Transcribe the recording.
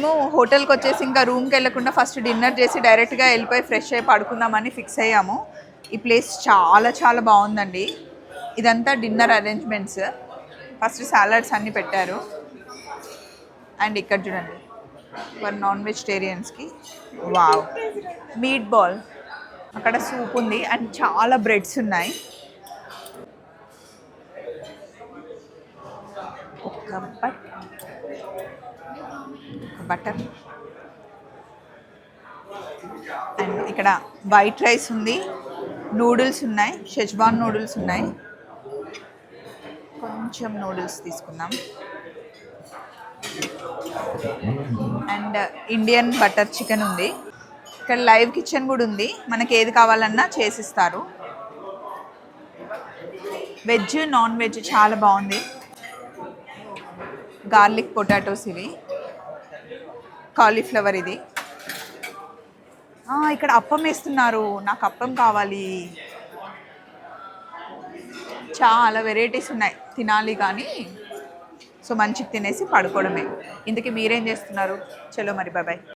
మేము హోటల్కి వచ్చేసి ఇంకా రూమ్కి వెళ్ళకుండా ఫస్ట్ డిన్నర్ చేసి డైరెక్ట్గా వెళ్ళిపోయి ఫ్రెష్ అయ్యి పడుకుందామని ఫిక్స్ అయ్యాము. ఈ ప్లేస్ చాలా చాలా బాగుందండి. ఇదంతా డిన్నర్ అరేంజ్మెంట్స్. ఫస్ట్ సాలడ్స్ అన్నీ పెట్టారు. అండ్ ఇక్కడ చూడండి ఫర్ నాన్ వెజిటేరియన్స్కి వావ్ మీట్ బాల్, అక్కడ సూప్ ఉంది అండ్ చాలా బ్రెడ్స్ ఉన్నాయి. ఒక బటర్ అండ్ ఇక్కడ వైట్ రైస్ ఉంది, నూడిల్స్ ఉన్నాయి, షెజ్వాన్ నూడిల్స్ ఉన్నాయి. కొంచెం నూడిల్స్ తీసుకుందాం. అండ్ ఇండియన్ బటర్ చికెన్ ఉంది. ఇక్కడ లైవ్ కిచెన్ కూడా ఉంది, మనకి ఏది కావాలన్నా చేసిస్తారు. వెజ్ నాన్ వెజ్ చాలా బాగుంది. గార్లిక్ పొటాటోస్ ఇవి, కాలీఫ్లవర్ ఇది. ఇక్కడ అప్పం వేస్తున్నారు, నాకు అప్పం కావాలి. చాలా వెరైటీస్ ఉన్నాయి, తినాలి కానీ. సో మంచిగా తినేసి పడుకోవడమే. ఇంతకీ మీరేం చేస్తున్నారు? చలో మరి బాయ్.